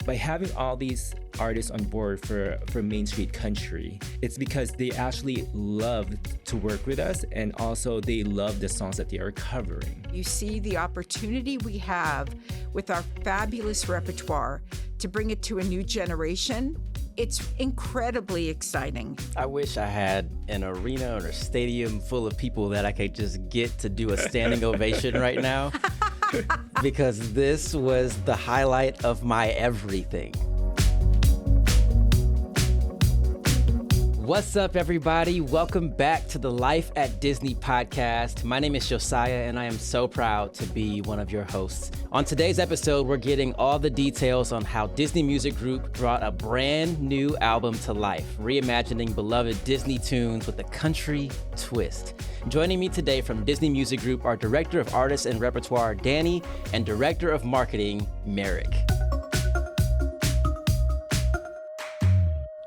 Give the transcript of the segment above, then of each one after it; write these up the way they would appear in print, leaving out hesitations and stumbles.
by having all these artists on board for Main Street Country, it's because they actually love to work with us, and also they love the songs that they are covering. You see the opportunity we have with our fabulous repertoire to bring it to a new generation. It's incredibly exciting. I wish I had an arena or a stadium full of people that I could just get to do a standing ovation right now, because this was the highlight of my everything. What's up, everybody? Welcome back to the Life at Disney podcast. My name is Josiah, and I am so proud to be one of your hosts. On today's episode, we're getting all the details on how Disney Music Group brought a brand new album to life, reimagining beloved Disney tunes with a country twist. Joining me today from Disney Music Group are Director of Artists and Repertoire, Dani, and Director of Marketing, Meyrick.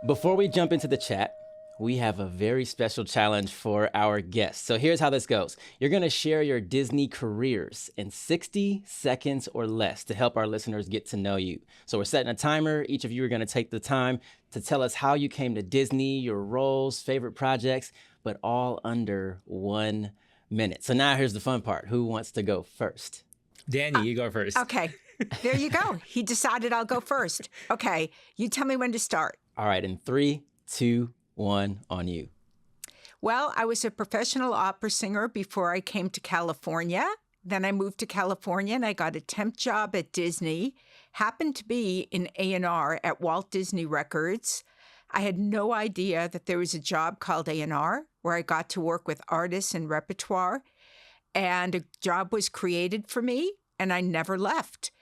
Before we jump into the chat, we have a very special challenge for our guests. So here's how this goes. You're going to share your Disney careers in 60 seconds or less to help our listeners get to know you. So we're setting a timer. Each of you are going to take the time to tell us how you came to Disney, your roles, favorite projects, but all under 1 minute. So now here's the fun part. Who wants to go first? Dani, you go first. Okay, there you go. He decided I'll go first. Okay, you tell me when to start. All right, in 3, 2, 1, on you. Well, I was a professional opera singer before I came to California. Then I moved to California and I got a temp job at Disney. Happened to be in A&R at Walt Disney Records. I had no idea that there was a job called A&R where I got to work with artists and repertoire. And a job was created for me and I never left.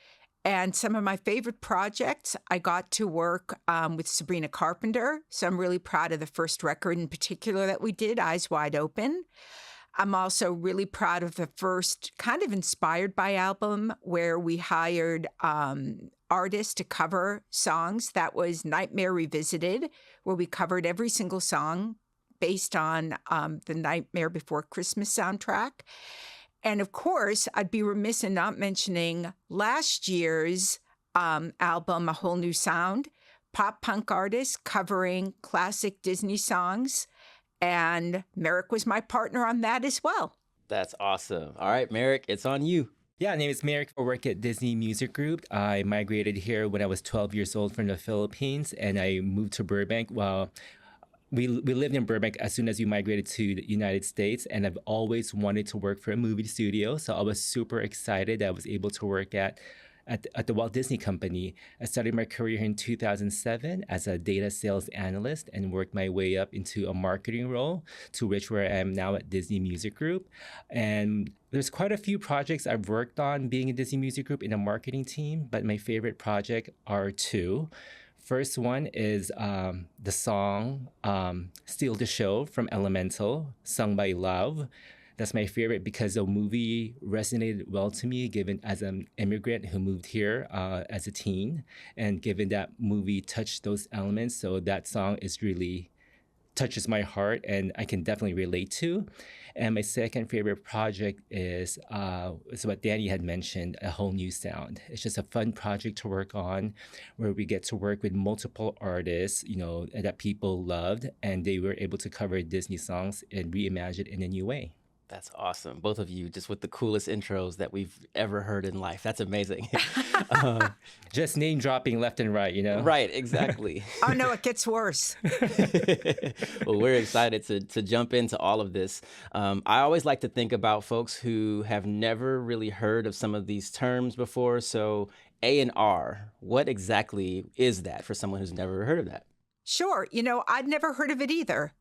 And some of my favorite projects, I got to work with Sabrina Carpenter. So I'm really proud of the first record in particular that we did, Eyes Wide Open. I'm also really proud of the first kind of inspired by album where we hired artists to cover songs. That was Nightmare Revisited, where we covered every single song based on the Nightmare Before Christmas soundtrack. And of course, I'd be remiss in not mentioning last year's album, A Whole New Sound, pop punk artists covering classic Disney songs. And Meyrick was my partner on that as well. That's awesome. All right, Meyrick, it's on you. Yeah, my name is Meyrick. I work at Disney Music Group. I migrated here when I was 12 years old from the Philippines, and I moved to Burbank. Well, we lived in Burbank as soon as we migrated to the United States, and I've always wanted to work for a movie studio. So I was super excited that I was able to work at the Walt Disney Company. I started my career in 2007 as a data sales analyst and worked my way up into a marketing role to which where I am now at Disney Music Group. And there's quite a few projects I've worked on being in Disney Music Group in a marketing team, but my favorite project are two. First one is the song Steal the Show from Elemental, sung by Love. That's my favorite because the movie resonated well to me, given as an immigrant who moved here as a teen, and given that movie touched those elements. So that song is really touches my heart and I can definitely relate to. And my second favorite project is what Dani had mentioned, A Whole New Sound. It's just a fun project to work on where we get to work with multiple artists, that people loved, and they were able to cover Disney songs and reimagine in a new way. That's awesome. Both of you just with the coolest intros that we've ever heard in life. That's amazing. Just name dropping left and right, Right, exactly. Oh, no, it gets worse. Well, we're excited to jump into all of this. I always like to think about folks who have never really heard of some of these terms before. So A&R, what exactly is that for someone who's never heard of that? Sure. I'd never heard of it either.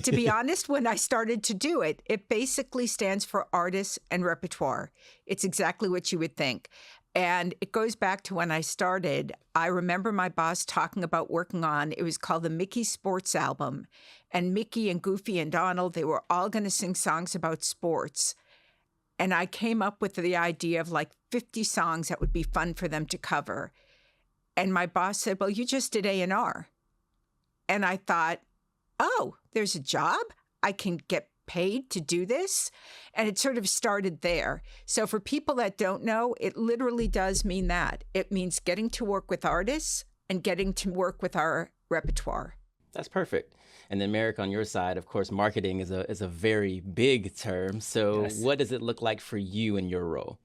To be honest, when I started to do it, it basically stands for artists and repertoire. It's exactly what you would think. And it goes back to when I started. I remember my boss talking about working on, it was called the Mickey Sports Album. And Mickey and Goofy and Donald, they were all going to sing songs about sports. And I came up with the idea of like 50 songs that would be fun for them to cover. And my boss said, well, you just did A&R. And I thought, oh, there's a job? I can get paid to do this. And it sort of started there. So for people that don't know, it literally does mean that. It means getting to work with artists and getting to work with our repertoire. That's perfect. And then Meyrick, on your side, of course, marketing is a very big term. So Yes. What does it look like for you in your role?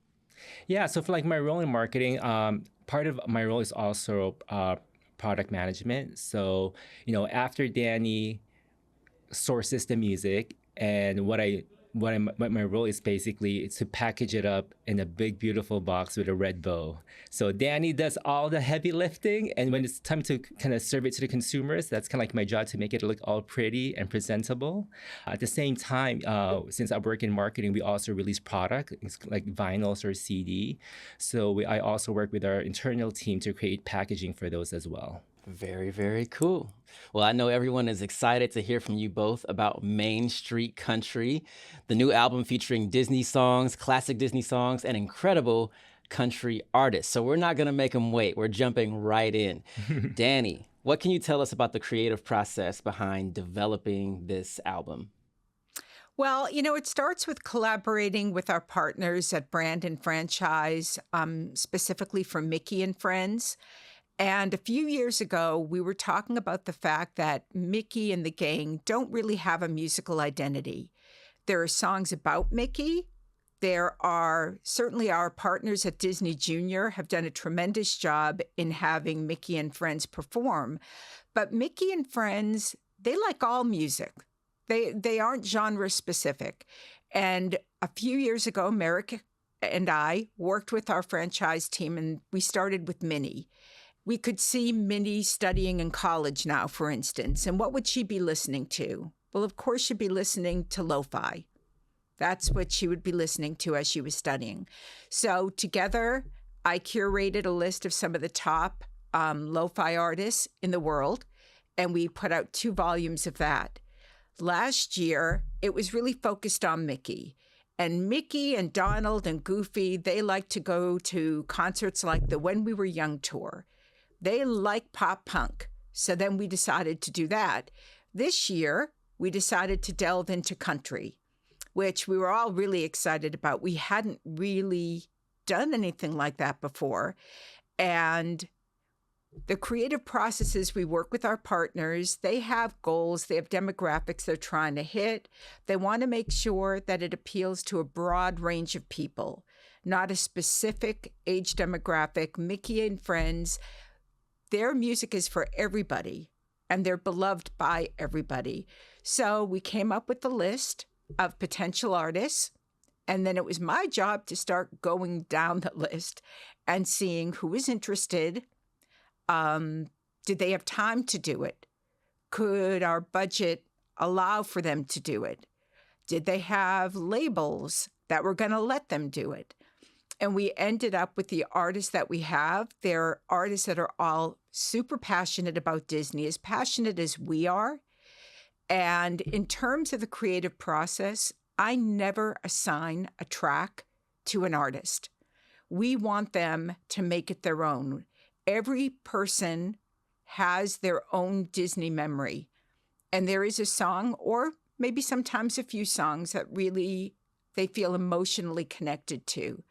Yeah, so for like my role in marketing, part of my role is also product management. So, after Dani sources the music, and what my role is basically to package it up in a big, beautiful box with a red bow. So Dani does all the heavy lifting, and when it's time to kind of serve it to the consumers, that's kind of like my job to make it look all pretty and presentable. At the same time, since I work in marketing, we also release product, like vinyls or CD. So I also work with our internal team to create packaging for those as well. Very, very cool. Well, I know everyone is excited to hear from you both about Main Street Country, the new album featuring Disney songs, classic Disney songs, and incredible country artists. So we're not going to make them wait. We're jumping right in. Dani, what can you tell us about the creative process behind developing this album? Well, it starts with collaborating with our partners at Brand and Franchise, specifically for Mickey and Friends. And a few years ago, we were talking about the fact that Mickey and the gang don't really have a musical identity. There are songs about Mickey. There are certainly our partners at Disney Junior have done a tremendous job in having Mickey and Friends perform. But Mickey and Friends, they like all music. They aren't genre specific. And a few years ago, Meyrick and I worked with our franchise team, and we started with Minnie. We could see Minnie studying in college now, for instance. And what would she be listening to? Well, of course, she'd be listening to lo-fi. That's what she would be listening to as she was studying. So together, I curated a list of some of the top lo-fi artists in the world, and we put out 2 volumes of that. Last year, it was really focused on Mickey. And Mickey and Donald and Goofy, they like to go to concerts like the When We Were Young tour. They like pop punk. So then we decided to do that. This year, we decided to delve into country, which we were all really excited about. We hadn't really done anything like that before. And the creative processes, we work with our partners. They have goals. They have demographics they're trying to hit. They want to make sure that it appeals to a broad range of people, not a specific age demographic. Mickey and Friends, their music is for everybody, and they're beloved by everybody. So we came up with the list of potential artists, and then it was my job to start going down the list and seeing who was interested. Did they have time to do it? Could our budget allow for them to do it? Did they have labels that were going to let them do it? And we ended up with the artists that we have. They're artists that are all super passionate about Disney, as passionate as we are. And in terms of the creative process, I never assign a track to an artist. We want them to make it their own. Every person has their own Disney memory. And there is a song, or maybe sometimes a few songs, that really they feel emotionally connected to.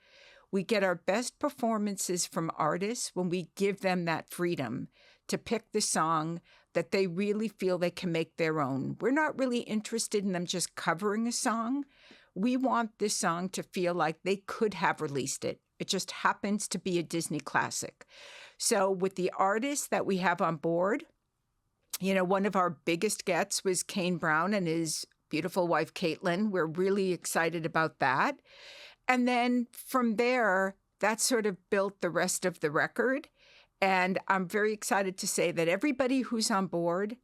We get our best performances from artists when we give them that freedom to pick the song that they really feel they can make their own. We're not really interested in them just covering a song. We want this song to feel like they could have released it. It just happens to be a Disney classic. So with the artists that we have on board, one of our biggest gets was Kane Brown and his beautiful wife, Caitlin. We're really excited about that. And then from there, that sort of built the rest of the record. And I'm very excited to say that everybody who's on board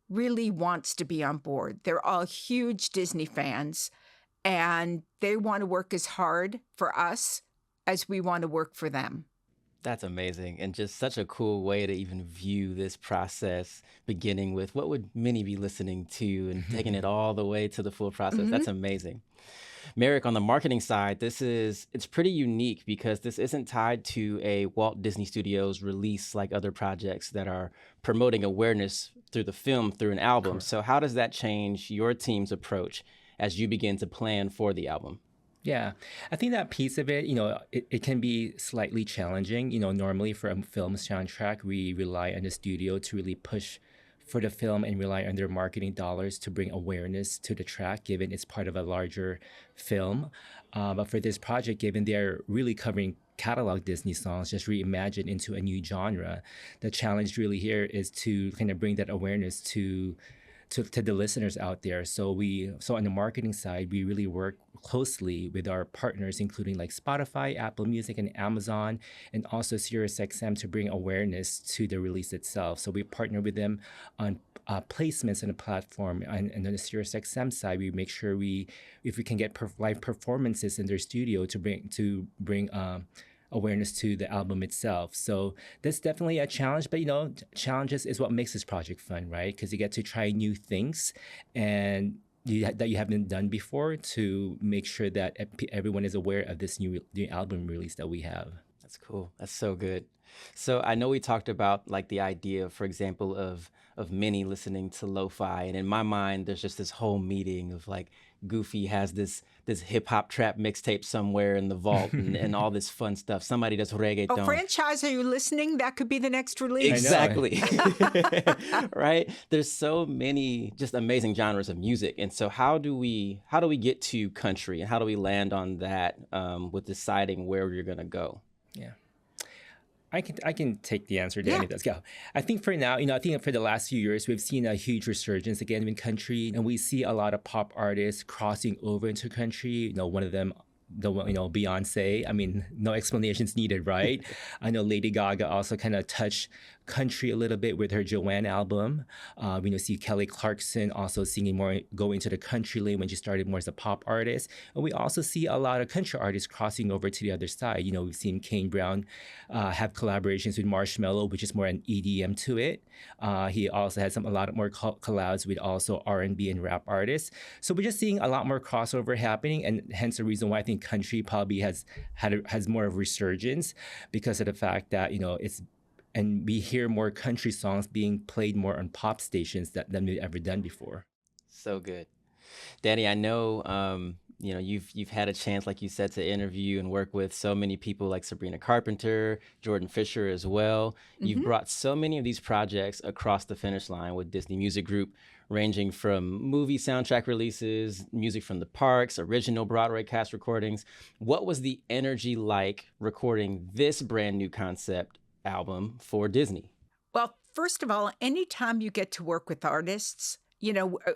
really wants to be on board. They're all huge Disney fans, and they want to work as hard for us as we want to work for them. That's amazing, and just such a cool way to even view this process, beginning with what would Minnie be listening to and taking it all the way to the full process. Mm-hmm. That's amazing. Meyrick, on the marketing side, it's pretty unique because this isn't tied to a Walt Disney Studios release like other projects that are promoting awareness through the film, through an album. Correct. So how does that change your team's approach as you begin to plan for the album? Yeah, I think that piece of it, it can be slightly challenging. Normally for a film soundtrack, we rely on the studio to really push for the film and rely on their marketing dollars to bring awareness to the track, given it's part of a larger film. But for this project, given they're really covering catalog Disney songs, just reimagined into a new genre, the challenge really here is to kind of bring that awareness to the listeners out there. So on the marketing side, we really work closely with our partners, including like Spotify, Apple Music, and Amazon, and also SiriusXM to bring awareness to the release itself. So we partner with them on placements on the platform, and on the SiriusXM side, we make sure if we can get live performances in their studio to bring awareness to the album itself. So that's definitely a challenge, but challenges is what makes this project fun, right? Because you get to try new things and that you haven't done before to make sure that everyone is aware of this new album release that we have. That's cool. That's so good. So I know we talked about like the idea, for example, of Minnie listening to lo-fi, and in my mind, there's just this whole meeting of like Goofy has this hip hop trap mixtape somewhere in the vault and all this fun stuff. Somebody does reggaeton. Oh, franchise, are you listening? That could be the next release. Exactly. Right? There's so many just amazing genres of music. And so how do we get to country, and how do we land on that with deciding where you're going to go? Yeah. I can take the answer, Dani. Yeah. Let's go. I think for now, I think for the last few years, we've seen a huge resurgence again in country, and we see a lot of pop artists crossing over into country. One of them, Beyonce. I mean, no explanations needed, right? I know Lady Gaga also kind of touched country a little bit with her Joanne album. We see Kelly Clarkson also singing more, going to the country lane when she started more as a pop artist. And we also see a lot of country artists crossing over to the other side. We've seen Kane Brown have collaborations with Marshmello, which is more an EDM to it. He also had a lot more collabs with also R&B and rap artists. So we're just seeing a lot more crossover happening, and hence the reason why I think country probably has more of resurgence, because of the fact that and we hear more country songs being played more on pop stations than we've ever done before. So good. Dani, I know you've had a chance, like you said, to interview and work with so many people like Sabrina Carpenter, Jordan Fisher as well. Mm-hmm. You've brought so many of these projects across the finish line with Disney Music Group, ranging from movie soundtrack releases, music from the parks, original Broadway cast recordings. What was the energy like recording this brand new concept album for Disney? Well, first of all, anytime you get to work with artists,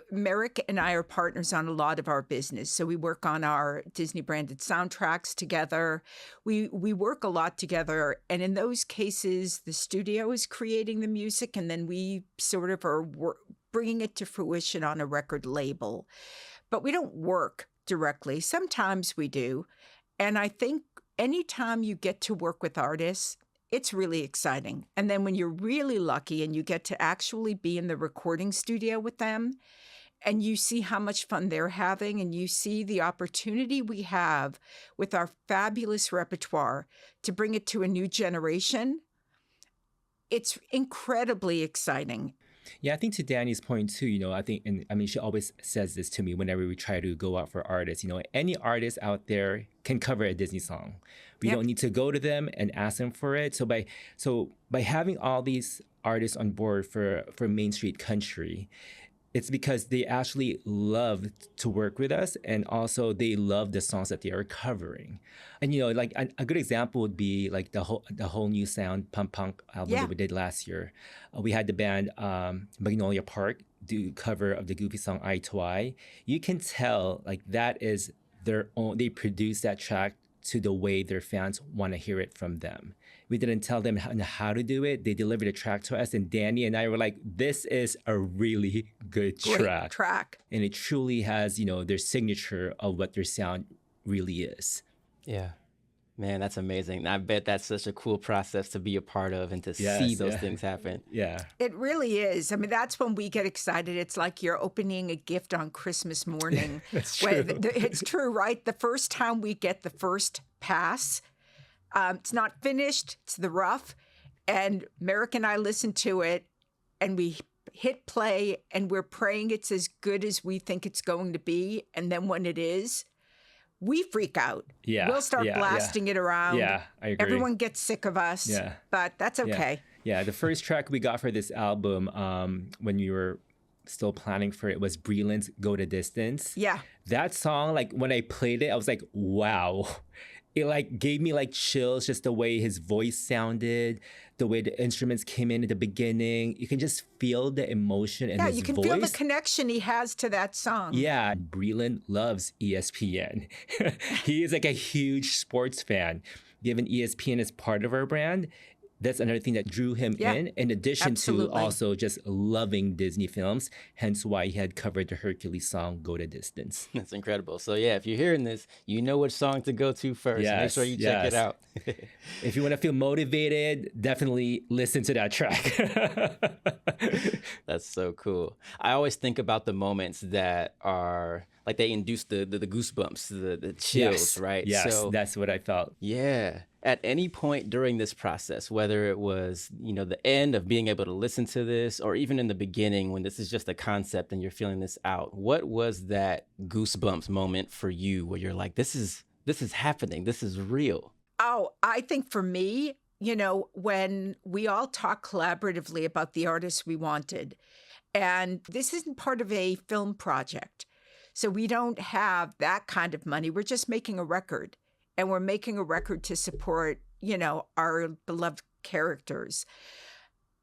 Meyrick and I are partners on a lot of our business. So we work on our Disney branded soundtracks together. We work a lot together. And in those cases, the studio is creating the music, and then we sort of are bringing it to fruition on a record label. But we don't work directly. Sometimes we do. And I think anytime you get to work with artists, it's really exciting. And then when you're really lucky and you get to actually be in the recording studio with them, and you see how much fun they're having, and you see the opportunity we have with our fabulous repertoire to bring it to a new generation, it's incredibly exciting. Yeah, I think to Dani's point too, I think, she always says this to me whenever we try to go out for artists. Any artist out there can cover a Disney song. We don't need to go to them and ask them for it. So by having all these artists on board for Main Street Country, it's because they actually love to work with us, and also they love the songs that they are covering. And like a good example would be like the whole new sound Pump Punk album that we did last year. We had the band Magnolia Park do cover of the Goofy song Eye to Eye. You can tell like that is their own. They produced that track to the way their fans want to hear it from them. We didn't tell them how to do it. They delivered a track to us, and Dani and I were like, this is a really good track. And it truly has, their signature of what their sound really is. Yeah. Man, that's amazing. I bet that's such a cool process to be a part of and to see those things happen. Yeah. It really is. I mean, that's when we get excited. It's like you're opening a gift on Christmas morning. That's true. It's true, right? The first time we get the first pass, it's not finished. It's the rough. And Meyrick and I listen to it, and we hit play and we're praying it's as good as we think it's going to be. And then when it is, we freak out. Yeah. We'll start blasting it around. Yeah, I agree. Everyone gets sick of us. Yeah. But that's okay. Yeah, the first track we got for this album when you were still planning for it was Breland's Go the Distance. Yeah. That song, like when I played it, I was like, wow. It like gave me like chills, just the way his voice sounded, the way the instruments came in at the beginning. You can just feel the emotion in his voice. Yeah, you can feel the connection he has to that song. Yeah, Breland loves ESPN. He is like a huge sports fan. Given ESPN is part of our brand, that's another thing that drew him in addition to also just loving Disney films, hence why he had covered the Hercules song, Go the Distance. That's incredible. So yeah, if you're hearing this, you know which song to go to first. Make sure you check it out. If you want to feel motivated, definitely listen to that track. That's so cool. I always think about the moments that are like they induce the goosebumps, the chills, right? Yes, so, that's what I felt. Yeah. At any point during this process, whether it was, the end of being able to listen to this or even in the beginning when this is just a concept and you're feeling this out, what was that goosebumps moment for you where you're like, this is happening, this is real? Oh, I think for me, when we all talk collaboratively about the artists we wanted, and this isn't part of a film project, so we don't have that kind of money. We're just making a record. And we're making a record to support, our beloved characters.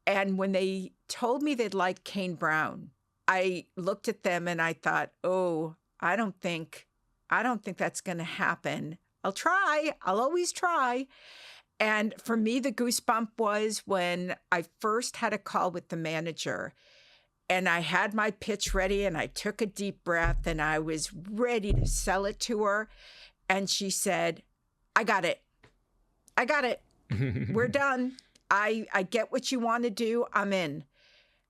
And when they told me they'd like Kane Brown, I looked at them and I thought, oh, I don't think that's going to happen. I'll try. I'll always try. And for me, the goosebump was when I first had a call with the manager and I had my pitch ready and I took a deep breath and I was ready to sell it to her. And she said, I got it. We're done. I get what you want to do. I'm in.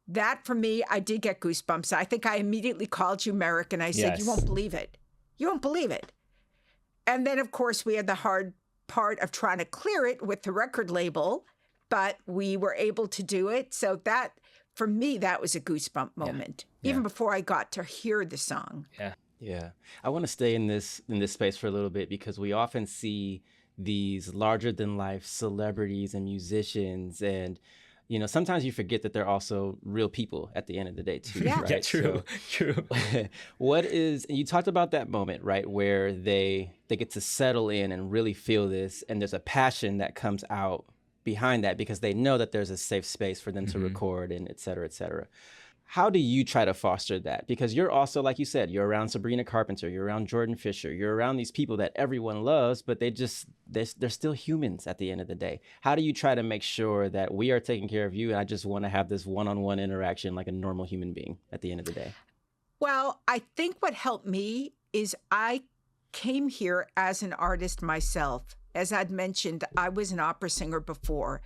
That for me, I did get goosebumps. I think I immediately called you, Meyrick, and I said, You won't believe it. You won't believe it. And then, of course, we had the hard part of trying to clear it with the record label, but we were able to do it. So that, for me, that was a goosebump moment, even before I got to hear the song. Yeah. Yeah. I want to stay in this space for a little bit because we often see these larger than life celebrities and musicians and sometimes you forget that they're also real people at the end of the day too. Yeah, right? Yeah, true. And you talked about that moment, right, where they get to settle in and really feel this and there's a passion that comes out behind that because they know that there's a safe space for them to record and et cetera, et cetera. How do you try to foster that? Because you're also, like you said, you're around Sabrina Carpenter, you're around Jordan Fisher, you're around these people that everyone loves, but they're still humans at the end of the day. How do you try to make sure that we are taking care of you and I just want to have this one-on-one interaction like a normal human being at the end of the day? Well, I think what helped me is I came here as an artist myself. As I'd mentioned, I was an opera singer before.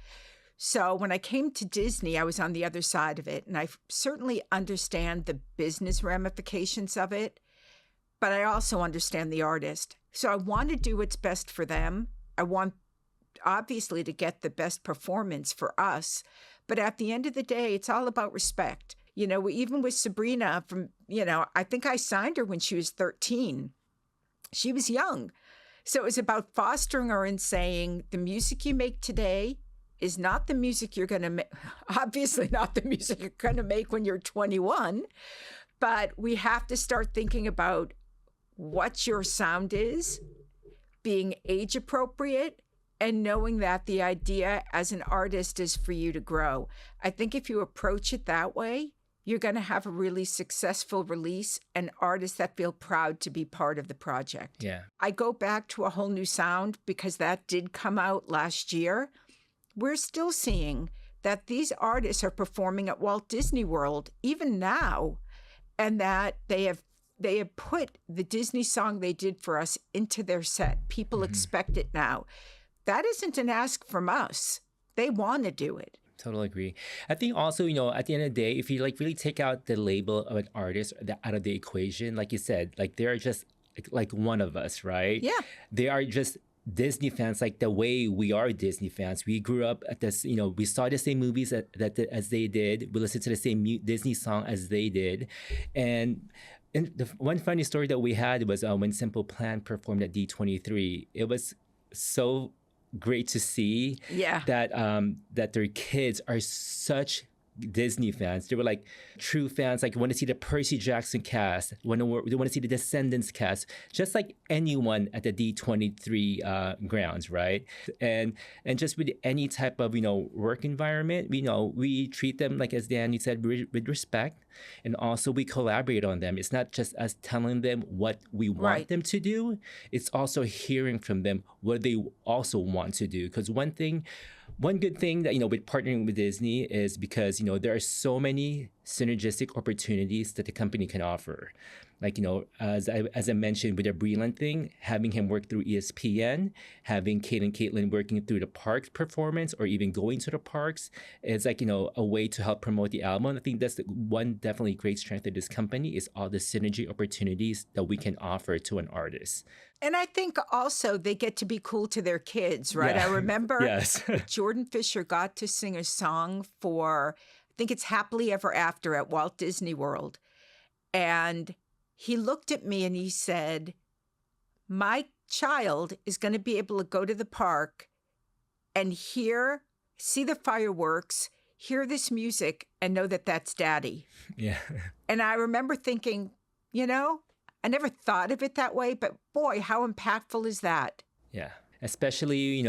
So when I came to Disney, I was on the other side of it, and I certainly understand the business ramifications of it, but I also understand the artist. So I want to do what's best for them. I want, obviously, to get the best performance for us, but at the end of the day, it's all about respect. Even with Sabrina, I think I signed her when she was 13. She was young. So it was about fostering her and saying, the music you make today is not the music you're going to make, obviously not the music you're going to make when you're 21, but we have to start thinking about what your sound is, being age appropriate, and knowing that the idea as an artist is for you to grow. I think if you approach it that way, you're going to have a really successful release and artists that feel proud to be part of the project. Yeah. I go back to A Whole New Sound because that did come out last year. We're still seeing that these artists are performing at Walt Disney World even now, and that they have put the Disney song they did for us into their set. People expect it now. That isn't an ask from us. They want to do it. Totally agree. I think also, at the end of the day, if you really take out the label of an artist out of the equation, like you said, they're just like one of us, right? Yeah. They are just Disney fans, like the way we are Disney fans. We grew up at this, we saw the same movies as they did. We listened to the same Disney song as they did. And the one funny story that we had was when Simple Plan performed at D23. It was so great to see that their kids are such Disney fans. They were like true fans, like want to see the Percy Jackson cast, they want to see the Descendants cast, just like anyone at the D23 grounds, right? And just with any type of work environment, we treat them, like as Dani said, with respect, and also we collaborate on them. It's not just us telling them what we want them to do, it's also hearing from them what they also want to do. Because one good thing that, with partnering with Disney is because, there are so many synergistic opportunities that the company can offer. Like, as I mentioned with the Breland thing, having him work through ESPN, having Kate and Caitlin working through the parks performance, or even going to the parks, is like, a way to help promote the album. I think that's one definitely great strength of this company, is all the synergy opportunities that we can offer to an artist. And I think also they get to be cool to their kids, right? Yeah. I remember Yes. Jordan Fisher got to sing a song for, I think it's Happily Ever After at Walt Disney World. And he looked at me and he said, my child is going to be able to go to the park and see the fireworks, hear this music, and know that that's Daddy. Yeah. And I remember thinking, I never thought of it that way, but boy, how impactful is that? Yeah. Especially,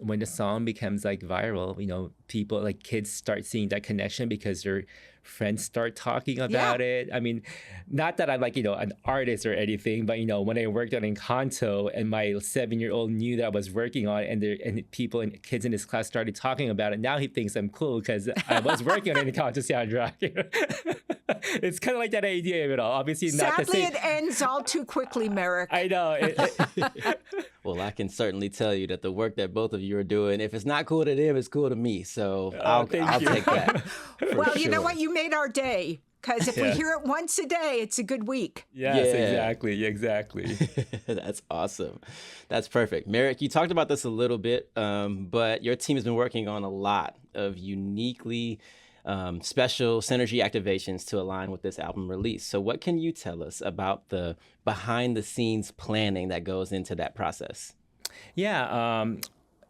when the song becomes like viral, people, like kids, start seeing that connection because their friends start talking about it. I mean, not that I'm like, an artist or anything, but, when I worked on Encanto and my 7-year-old knew that I was working on it, and people and kids in his class started talking about it, now he thinks I'm cool because I was working on Encanto soundtrack. It's kind of like that idea of it all. Obviously, not the Sadly, same. it ends all too quickly, Meyrick. I know. Well, I can certainly tell you that the work that both of you are doing, if it's not cool to them, it's cool to me. So I'll take that. Well, you know sure. what? You made our day. Because if we hear it once a day, it's a good week. Yes, exactly. That's awesome. That's perfect. Meyrick, you talked about this a little bit, but your team has been working on a lot of uniquely special synergy activations to align with this album release. So what can you tell us about the behind the scenes planning that goes into that process? Yeah.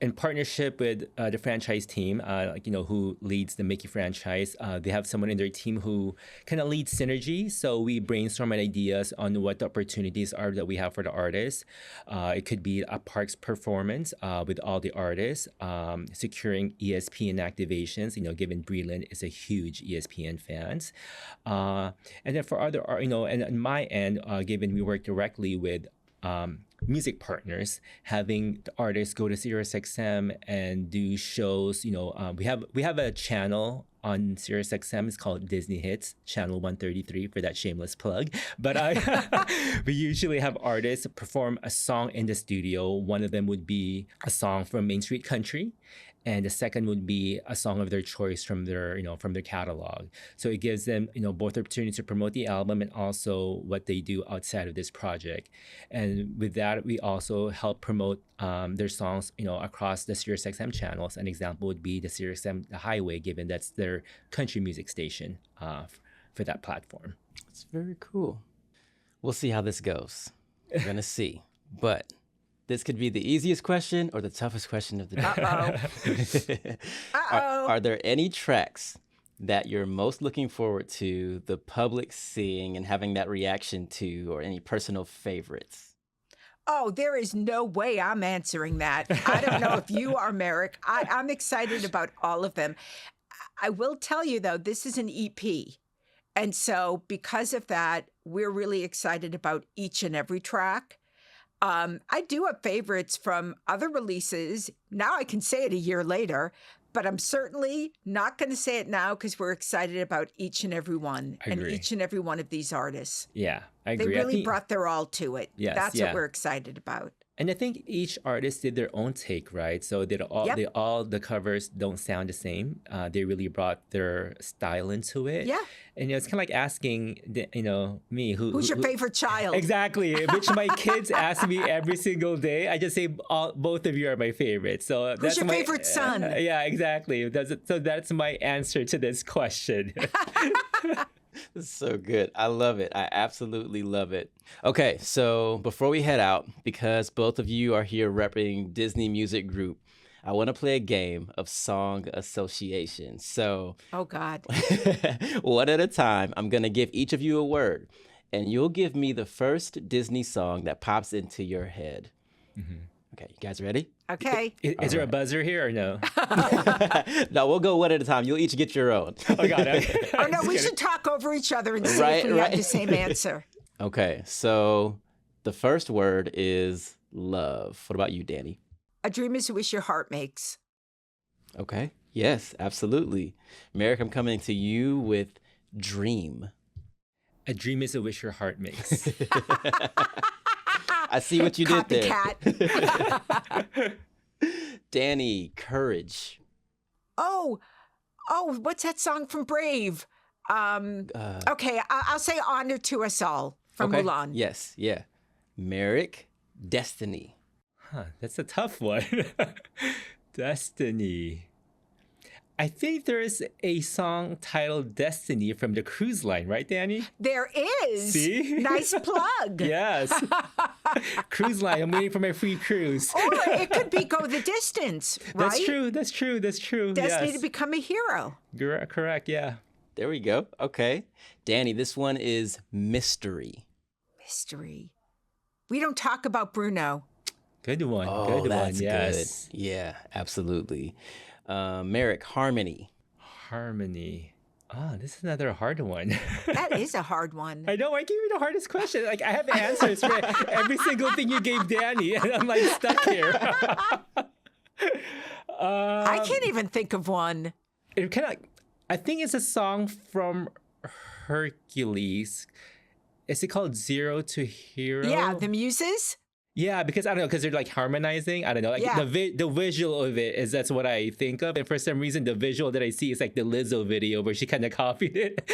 In partnership with the franchise team, who leads the Mickey franchise, they have someone in their team who kind of leads synergy. So we brainstorm ideas on what the opportunities are that we have for the artists. It could be a parks performance with all the artists, securing ESPN activations, given Breland is a huge ESPN fans. And then for other, and on my end, given we work directly with music partners, having the artists go to SiriusXM and do shows. We have a channel on SiriusXM. It's called Disney Hits, channel 133 for that shameless plug. But we usually have artists perform a song in the studio. One of them would be a song from Main Street Country, and the second would be a song of their choice from their catalog. So it gives them, both opportunities to promote the album and also what they do outside of this project. And with that, we also help promote their songs, across the SiriusXM channels. An example would be the SiriusXM The Highway, given that's their country music station for that platform. It's very cool. We'll see how this goes. We're gonna see, but this could be the easiest question or the toughest question of the day. Are there any tracks that you're most looking forward to the public seeing and having that reaction to, or any personal favorites? Oh, there is no way I'm answering that. I don't know if you are, Meyrick. I'm excited about all of them. I will tell you, though, this is an EP. And so because of that, we're really excited about each and every track. I do have favorites from other releases. Now I can say it a year later, but I'm certainly not going to say it now because we're excited about each and every one and each and every one of these artists. Yeah, I agree. They really brought their all to it. Yes, That's what we're excited about. And I think each artist did their own take, right? So Yep. the covers don't sound the same. They really brought their style into it. Yeah. And it's kind of like asking, me Who's your favorite child? Exactly, which my kids ask me every single day. I just say both of you are my favorite. So Who's your favorite son? Yeah, exactly. So that's my answer to this question. This is so good. I love it. I absolutely love it. Okay, so before we head out, because both of you are here representing Disney Music Group, I want to play a game of song association. So, Oh, God. one at a time, I'm going to give each of you a word, and you'll give me the first Disney song that pops into your head. Okay, you guys ready? Okay. Is there a buzzer here or no? No, we'll go one at a time. You'll each get your own. Oh, God. Okay. Oh, no, we should talk over each other and see Right, if we have right. the same answer. Okay, so the first word is love. What about you, Dani? A dream is a wish your heart makes. Okay. Yes, absolutely. Meyrick, I'm coming to you with dream. A dream is a wish your heart makes. I see what you did there. Copycat. Dani, courage. Oh, what's that song from Brave? Okay, I'll say Honor to Us All from Okay. Mulan. Yes, yeah. Meyrick, destiny. Huh, that's a tough one. Destiny. I think there is a song titled Destiny from the cruise line, right, Dani? There is. See? Nice plug. Yes. Cruise line. I'm waiting for my free cruise. Or it could be Go the Distance, right? That's true. Destiny yes. to become a hero. Correct, yeah. There we go. Okay. Dani, this one is mystery. Mystery. We don't talk about Bruno. Good one. Oh, Good that's one. Yes. good. Yeah, absolutely. Meyrick, harmony. Harmony. Ah, this is another hard one. That is a hard one. I know. I gave you the hardest question. Like I have answers for every single thing you gave Dani, and I'm like stuck here. I can't even think of one. It kind of. I think it's a song from Hercules. Is it called Zero to Hero? Yeah, the Muses. Yeah, because I don't know, because they're like harmonizing. I don't know, like Yeah. the visual of it is that's what I think of, and for some reason the visual that I see is like the Lizzo video where she kind of copied it.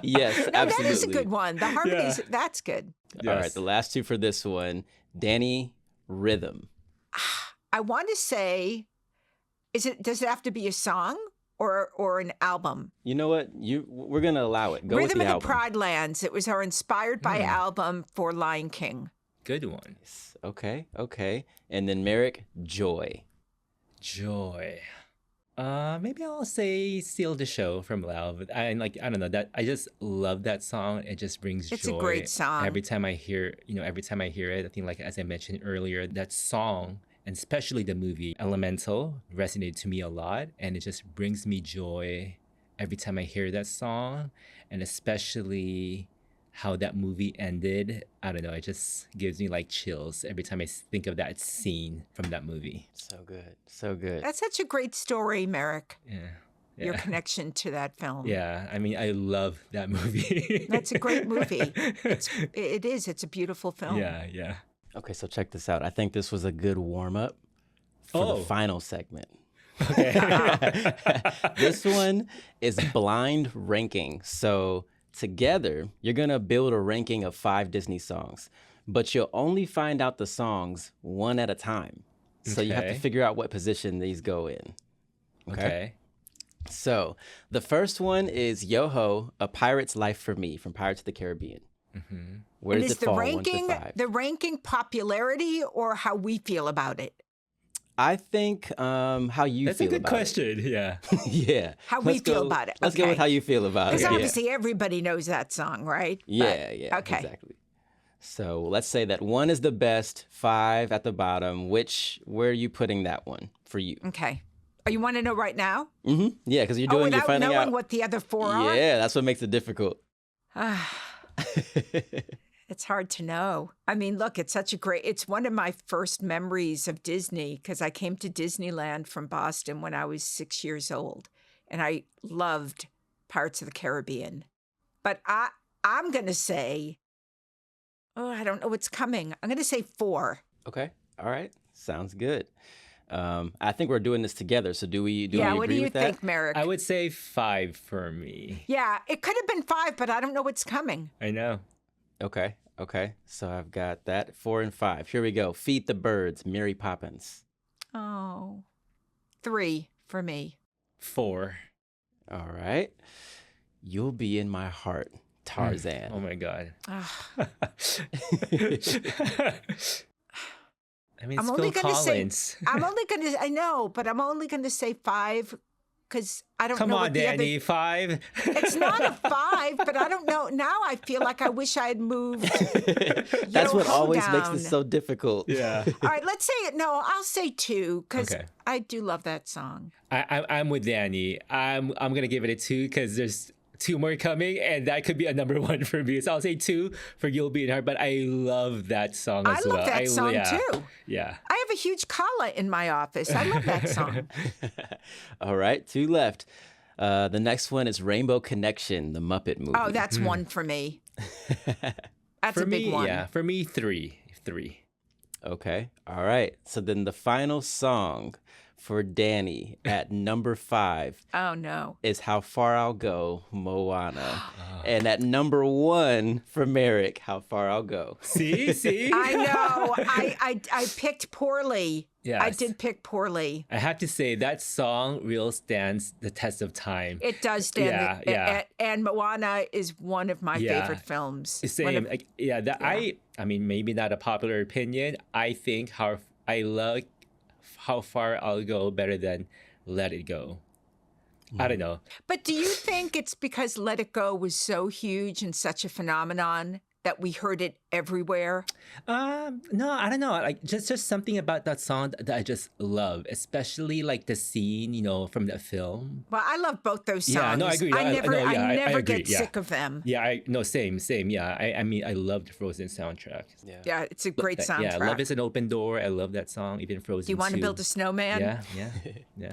Yes, No, absolutely. that is a good one. The harmonies, that's good. All right, the last two for this one. Dani, rhythm. I want to say, does it have to be a song or an album? You know what? We're gonna allow it. Go Rhythm with of the the album. Pride Lands. It was our inspired by album for Lion King. Good one. Okay. And then Meyrick, joy. Joy. Maybe I'll say "Steal the Show" from Love. I don't know that I just love that song. It just brings It's joy. a great song. Every time I hear it, I think like as I mentioned earlier, that song and especially the movie Elemental resonated to me a lot, and it just brings me joy every time I hear that song, and especially how that movie ended. I don't know, it just gives me like chills every time I think of that scene from that movie. So good. That's such a great story, Meyrick. Yeah. Your connection to that film. Yeah, I mean, I love that movie. That's a great movie. It is. It's a beautiful film. Yeah. Okay, so check this out. I think this was a good warm up for the final segment. Okay. This one is blind ranking. So together, you're going to build a ranking of 5 Disney songs, but you'll only find out the songs one at a time. So you have to Okay. figure out what position these go in. Okay. So the first one is Yo-Ho, A Pirate's Life for Me from Pirates of the Caribbean. Where And does is it the fall? 1 ranking to 5? the ranking popularity or how we feel about it? I think how you That's feel a good about question. Yeah. it. Yeah. How we Let's feel go- about it. Let's go Okay. with how you feel about it. Because Yeah. obviously everybody knows that song, right? Yeah, Okay. exactly. So let's say that 1 is the best, 5 at the bottom. Where are you putting that one for you? Okay. Oh, you want to know right now? Yeah, because you're Without finding knowing out. what the other 4 are? Yeah, that's what makes it difficult. It's hard to know. I mean, look, it's one of my first memories of Disney because I came to Disneyland from Boston when I was 6 years old and I loved Pirates of the Caribbean. But I'm going to say, Oh, I don't know what's coming. I'm going to say 4. Okay. All right. Sounds good. I think we're doing this together. So do we Yeah, agree what do you with that? think, Meyrick? I would say 5 for me. Yeah, it could have been 5, but I don't know what's coming. I know. Okay. Okay. So I've got that 4 and 5. Here we go. Feed the Birds, Mary Poppins. Oh, 3 for me. 4. All right. You'll Be in My Heart, Tarzan. Oh my God. Ah. I mean, I'm it's only Phil going to say, Collins. I know, but I'm only going to say 5 because I don't Come know on, what the Dani, other... 5. It's not a 5, but I don't know. Now I feel like I wish I had moved. That's what always makes Hoedown. this so difficult. Yeah. All right, let's say it. No, I'll say 2 because Okay. I do love that song. I'm with Dani. I'm gonna give it a 2 because there's 2 more coming, and that could be a number 1 for me. So I'll say 2 for You'll Be in Heart. But I love that song as well. I love that song too. Yeah. I have a huge collar in my office. I love that song. All right, 2 left. The next one is Rainbow Connection, the Muppet movie. Oh, that's 1 for me. That's For a big me, one. yeah. For me, 3. 3. Okay. All right. So then the final song for Dani at number 5 Oh no. is How Far I'll Go, Moana. And at number 1 for Meyrick, How Far I'll Go. See? I know. I picked poorly. Yes. I did pick poorly. I have to say that song real stands the test of time. It does stand. Yeah. And Moana is one of my Yeah. favorite films. One Same. of- Like, yeah, that I mean, maybe not a popular opinion. I think I love How Far I'll Go better than Let It Go. I don't know. But do you think it's because Let It Go was so huge and such a phenomenon that we heard it everywhere? No, I don't know. Like just something about that song that I just love, especially like the scene, from the film. Well, I love both those songs. Yeah, no, I agree. I never I agree, get yeah. sick of them. Yeah, same. Yeah, I mean, I love the Frozen soundtrack. Yeah, it's a great soundtrack. Yeah, Love is an Open Door. I love that song. Even Frozen. Do you want to 2. build a snowman? Yeah.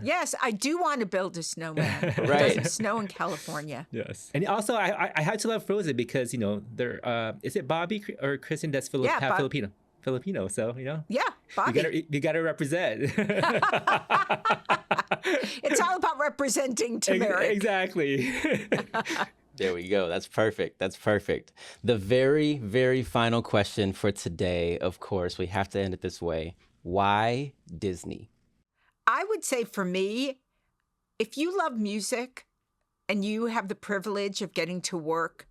Yes, I do want to build a snowman. Right. It doesn't snow in California. Yes. And also, I had to love Frozen because they're is it Bobby or Kristen that's half Filipino? So Yeah, Bobby. you gotta represent. It's all about representing Meyrick. Exactly. There we go. That's perfect. That's perfect. The very, very final question for today, of course, we have to end it this way. Why Disney? I would say for me, if you love music and you have the privilege of getting to work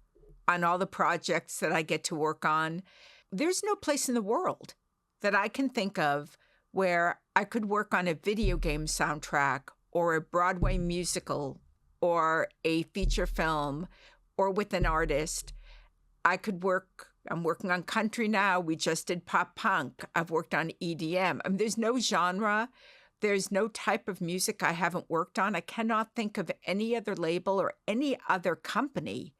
on all the projects that I get to work on, there's no place in the world that I can think of where I could work on a video game soundtrack or a Broadway musical or a feature film or with an artist. I'm working on country now. We just did pop punk. I've worked on EDM. I mean, there's no genre. There's no type of music I haven't worked on. I cannot think of any other label or any other company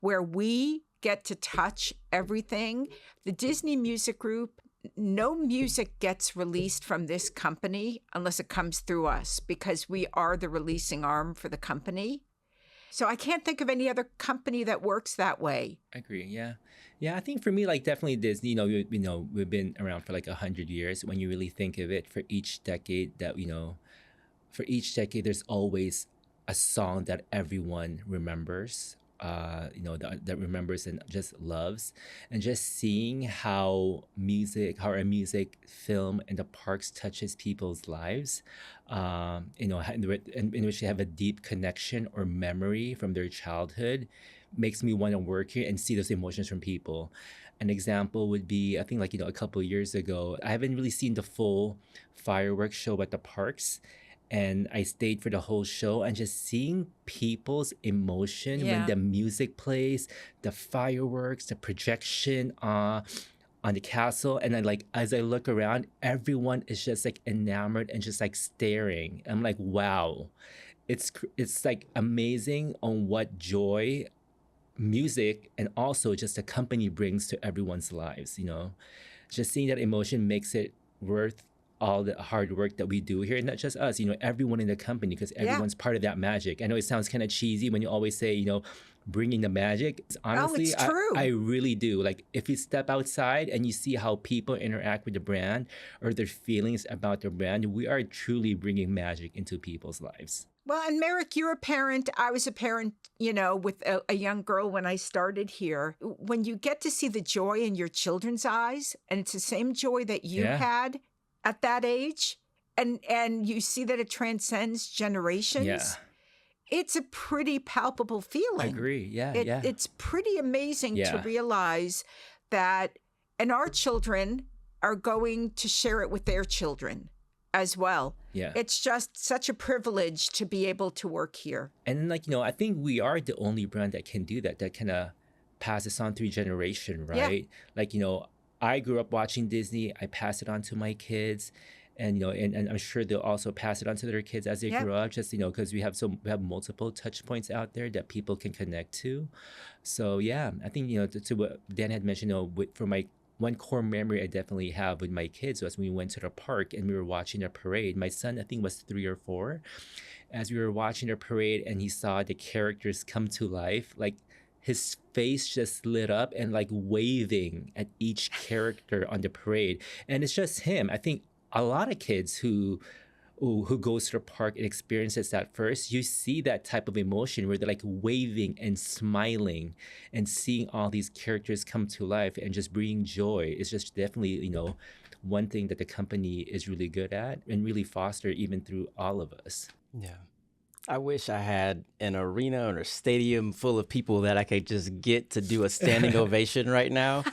where we get to touch everything. The Disney Music Group, no music gets released from this company unless it comes through us because we are the releasing arm for the company. So I can't think of any other company that works that way. I agree. Yeah. I think for me, like definitely Disney. We've been around for like 100 years. When you really think of it, for each decade, there's always a song that everyone remembers. That remembers and just loves, and just seeing how our music, film, and the parks touches people's lives, in which they have a deep connection or memory from their childhood, makes me want to work here and see those emotions from people. An example would be, I think a couple of years ago, I haven't really seen the full fireworks show at the parks. And I stayed for the whole show, and just seeing people's emotion when the music plays, the fireworks, the projection on the castle. And then as I look around, everyone is just enamored and just staring. I'm like, wow, it's amazing on what joy music and also just the company brings to everyone's lives. Just seeing that emotion makes it worth all the hard work that we do here, and not just us, everyone in the company, because everyone's part of that magic. I know it sounds kind of cheesy when you always say, bringing the magic. Honestly, it's true. I really do. Like, if you step outside and you see how people interact with the brand or their feelings about their brand, we are truly bringing magic into people's lives. Well, and Meyrick, you're a parent. I was a parent, with a young girl when I started here. When you get to see the joy in your children's eyes, and it's the same joy that you had at that age, and you see that it transcends generations, it's a pretty palpable feeling. I agree. It's pretty amazing to realize that, and our children are going to share it with their children as well. Yeah. It's just such a privilege to be able to work here. And I think we are the only brand that can do that kind of passes on through generation, right? Yeah. I grew up watching Disney. I pass it on to my kids. And and I'm sure they'll also pass it on to their kids as they grow up. Just because we have multiple touch points out there that people can connect to. So yeah, I think to what Dan had mentioned, for my one core memory I definitely have with my kids was when we went to the park and we were watching a parade. My son, I think, was 3 or 4. As we were watching the parade and he saw the characters come to life, like his face just lit up and like waving at each character on the parade. And it's just him. I think a lot of kids who goes to the park and experiences that first, you see that type of emotion where they're like waving and smiling and seeing all these characters come to life and just bringing joy. It's just definitely, one thing that the company is really good at and really foster even through all of us. Yeah. I wish I had an arena or a stadium full of people that I could just get to do a standing ovation right now,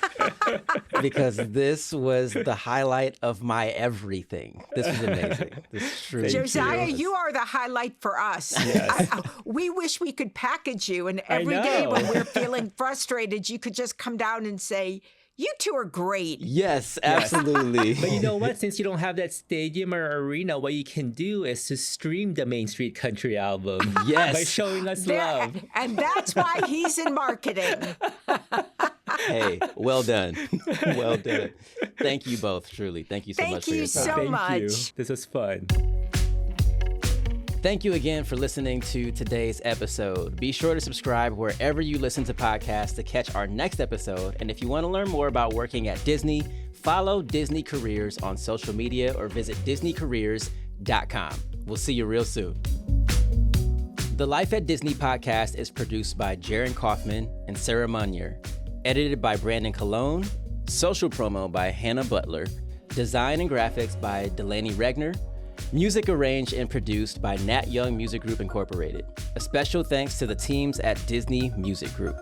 because this was the highlight of my everything. This was amazing. This truly, Josiah, you are the highlight for us. Yes. We wish we could package you, and every day when we're feeling frustrated, you could just come down and say, you two are great. Yes, absolutely. But you know what? Since you don't have that stadium or arena, what you can do is to stream the Main Street Country album. Yes. By showing us love. And that's why he's in marketing. Hey, well done. Well done. Thank you both, truly. Thank you so much for your time. Thank you so much. Thank you. This was fun. Thank you again for listening to today's episode. Be sure to subscribe wherever you listen to podcasts to catch our next episode. And if you want to learn more about working at Disney, follow Disney Careers on social media or visit DisneyCareers.com. We'll see you real soon. The Life at Disney podcast is produced by Jaron Kaufman and Sarah Munier, edited by Brandon Colon, social promo by Hannah Butler, design and graphics by Delaney Regner, music arranged and produced by Nat Young Music Group Incorporated. A special thanks to the teams at Disney Music Group.